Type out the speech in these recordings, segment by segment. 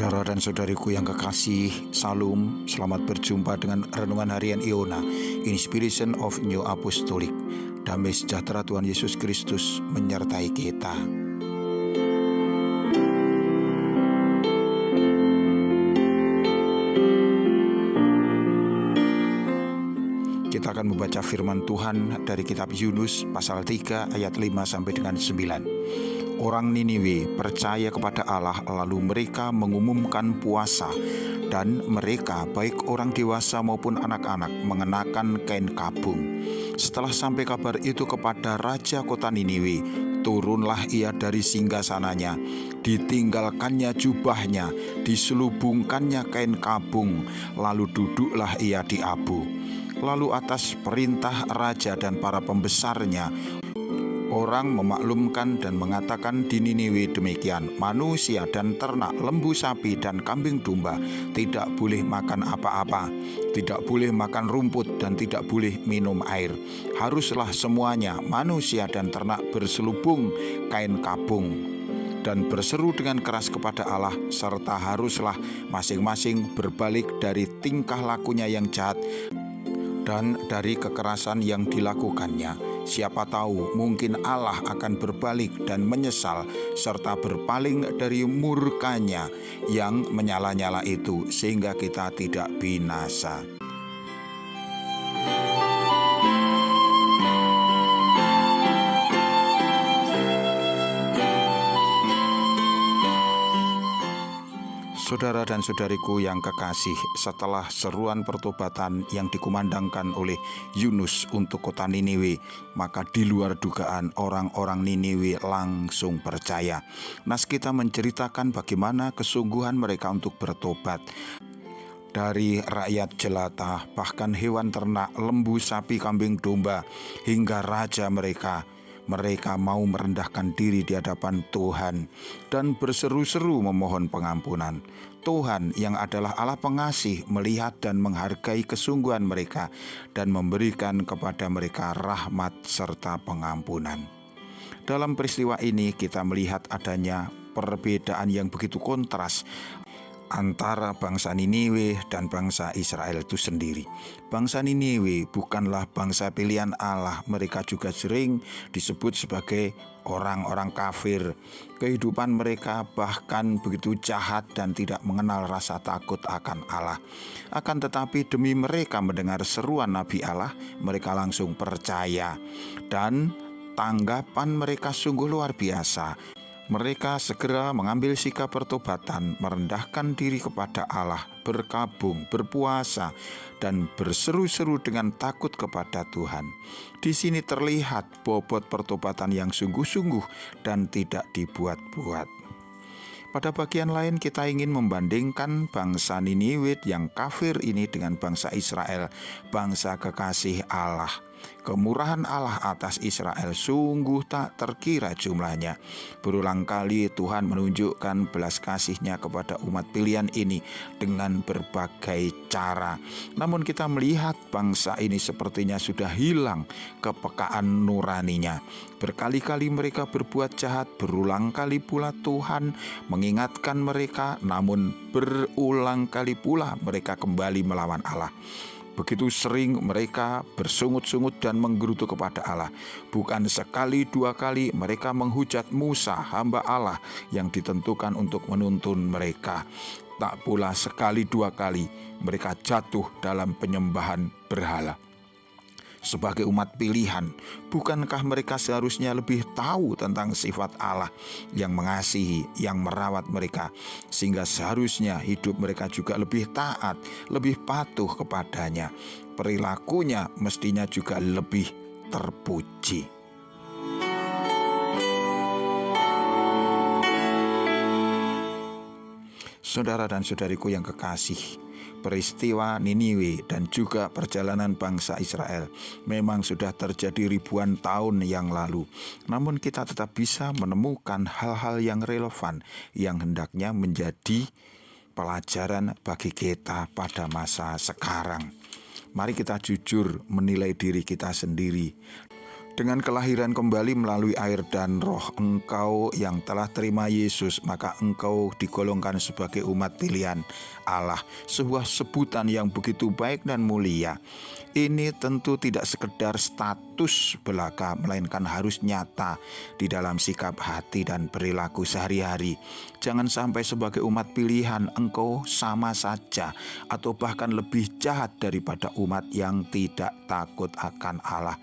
Saudara dan saudariku yang kekasih, Salam, selamat berjumpa dengan Renungan Harian Iona, Inspiration of New Apostolic. Damai sejahtera Tuhan Yesus Kristus menyertai kita. Kita akan membaca firman Tuhan dari kitab Yunus pasal 3 ayat 5 sampai dengan 9. Orang Niniwe percaya kepada Allah, lalu mereka mengumumkan puasa, dan mereka baik orang dewasa maupun anak-anak mengenakan kain kabung. Setelah sampai kabar itu kepada raja kota Niniwe, turunlah ia dari singgasananya, ditinggalkannya jubahnya, diselubungkannya kain kabung, lalu duduklah ia di abu. Lalu atas perintah raja dan para pembesarnya, orang memaklumkan dan mengatakan di Niniwe demikian, manusia dan ternak, lembu sapi dan kambing domba tidak boleh makan apa-apa, tidak boleh makan rumput dan tidak boleh minum air. Haruslah semuanya, manusia dan ternak, berselubung kain kabung dan berseru dengan keras kepada Allah, serta haruslah masing-masing berbalik dari tingkah lakunya yang jahat dan dari kekerasan yang dilakukannya. Siapa tahu mungkin Allah akan berbalik dan menyesal serta berpaling dari murkanya yang menyala-nyala itu, sehingga kita tidak binasa. Saudara dan saudariku yang kekasih, setelah seruan pertobatan yang dikumandangkan oleh Yunus untuk kota Niniwe, maka di luar dugaan orang-orang Niniwe langsung percaya. Nas kita menceritakan bagaimana kesungguhan mereka untuk bertobat. Dari rakyat jelata, bahkan hewan ternak, lembu, sapi, kambing, domba, hingga raja mereka mau merendahkan diri di hadapan Tuhan dan berseru-seru memohon pengampunan. Tuhan yang adalah Allah pengasih melihat dan menghargai kesungguhan mereka dan memberikan kepada mereka rahmat serta pengampunan. Dalam peristiwa ini kita melihat adanya perbedaan yang begitu kontras antara bangsa Niniwe dan bangsa Israel itu sendiri. Bangsa Niniwe bukanlah bangsa pilihan Allah. Mereka juga sering disebut sebagai orang-orang kafir. Kehidupan mereka bahkan begitu jahat dan tidak mengenal rasa takut akan Allah. Akan tetapi demi mereka mendengar seruan Nabi Allah, mereka langsung percaya. Dan tanggapan mereka sungguh luar biasa. Mereka segera mengambil sikap pertobatan, merendahkan diri kepada Allah, berkabung, berpuasa, dan berseru-seru dengan takut kepada Tuhan. Di sini terlihat bobot pertobatan yang sungguh-sungguh dan tidak dibuat-buat. Pada bagian lain kita ingin membandingkan bangsa Niniwe yang kafir ini dengan bangsa Israel, bangsa kekasih Allah. Kemurahan Allah atas Israel sungguh tak terkira jumlahnya. Berulang kali Tuhan menunjukkan belas kasih-Nya kepada umat pilihan ini dengan berbagai cara. Namun kita melihat bangsa ini sepertinya sudah hilang kepekaan nuraninya. Berkali-kali mereka berbuat jahat, berulang kali pula Tuhan mengingatkan mereka, namun berulang kali pula mereka kembali melawan Allah. Begitu sering mereka bersungut-sungut dan menggerutu kepada Allah. Bukan sekali dua kali mereka menghujat Musa, hamba Allah yang ditentukan untuk menuntun mereka. Tak pula sekali dua kali mereka jatuh dalam penyembahan berhala. Sebagai umat pilihan, bukankah mereka seharusnya lebih tahu tentang sifat Allah yang mengasihi, yang merawat mereka, sehingga seharusnya hidup mereka juga lebih taat, lebih patuh kepadanya. Perilakunya mestinya juga lebih terpuji. Saudara dan saudariku yang kekasih, peristiwa Niniwe dan juga perjalanan bangsa Israel memang sudah terjadi ribuan tahun yang lalu. Namun kita tetap bisa menemukan hal-hal yang relevan yang hendaknya menjadi pelajaran bagi kita pada masa sekarang. Mari kita jujur menilai diri kita sendiri. Dengan kelahiran kembali melalui air dan roh, engkau yang telah terima Yesus, maka engkau digolongkan sebagai umat pilihan Allah. Sebuah sebutan yang begitu baik dan mulia. Ini tentu tidak sekedar status belaka, melainkan harus nyata di dalam sikap hati dan perilaku sehari-hari. Jangan sampai sebagai umat pilihan engkau sama saja atau bahkan lebih jahat daripada umat yang tidak takut akan Allah.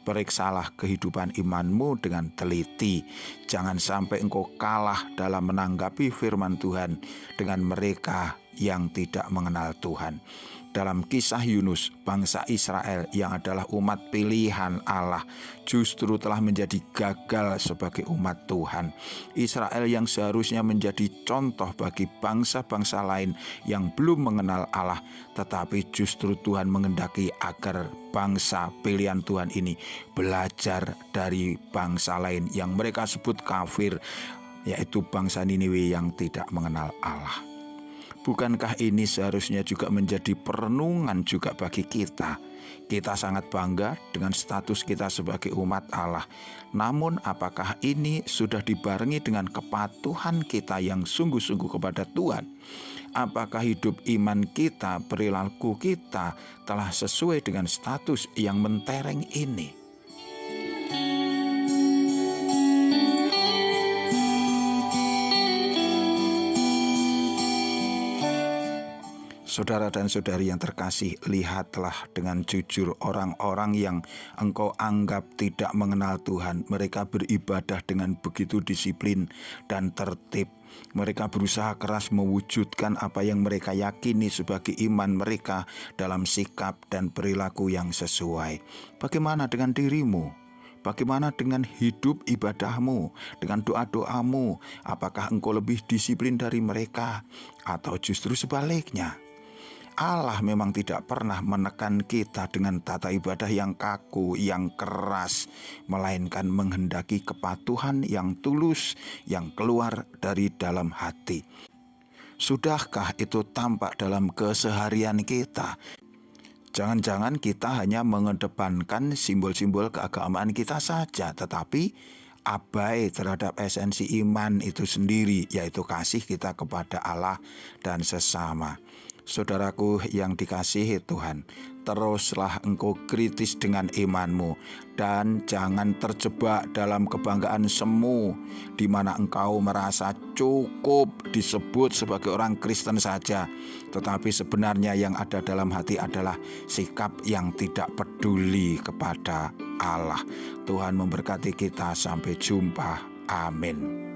Periksalah kehidupan imanmu dengan teliti. Jangan sampai engkau kalah dalam menanggapi firman Tuhan dengan mereka yang tidak mengenal Tuhan. Dalam kisah Yunus, bangsa Israel yang adalah umat pilihan Allah justru telah menjadi gagal sebagai umat Tuhan. Israel yang seharusnya menjadi contoh bagi bangsa-bangsa lain yang belum mengenal Allah, tetapi justru Tuhan mengendaki agar bangsa pilihan Tuhan ini belajar dari bangsa lain yang mereka sebut kafir, yaitu bangsa Niniwe yang tidak mengenal Allah. Bukankah ini seharusnya juga menjadi perenungan juga bagi kita? Kita sangat bangga dengan status kita sebagai umat Allah. Namun apakah ini sudah dibarengi dengan kepatuhan kita yang sungguh-sungguh kepada Tuhan? Apakah hidup iman kita, perilaku kita telah sesuai dengan status yang mentereng ini? Saudara dan saudari yang terkasih, lihatlah dengan jujur orang-orang yang engkau anggap tidak mengenal Tuhan. Mereka beribadah dengan begitu disiplin dan tertib. Mereka berusaha keras mewujudkan apa yang mereka yakini sebagai iman mereka dalam sikap dan perilaku yang sesuai. Bagaimana dengan dirimu? Bagaimana dengan hidup ibadahmu, dengan doa-doamu? Apakah engkau lebih disiplin dari mereka? Atau justru sebaliknya? Allah memang tidak pernah menekan kita dengan tata ibadah yang kaku, yang keras, melainkan menghendaki kepatuhan yang tulus, yang keluar dari dalam hati. Sudahkah itu tampak dalam keseharian kita? Jangan-jangan kita hanya mengedepankan simbol-simbol keagamaan kita saja, tetapi abai terhadap esensi iman itu sendiri, yaitu kasih kita kepada Allah dan sesama. Saudaraku yang dikasihi Tuhan, teruslah engkau kritis dengan imanmu dan jangan terjebak dalam kebanggaan semu di mana engkau merasa cukup disebut sebagai orang Kristen saja, tetapi sebenarnya yang ada dalam hati adalah sikap yang tidak peduli kepada Allah. Tuhan memberkati kita, sampai jumpa. Amin.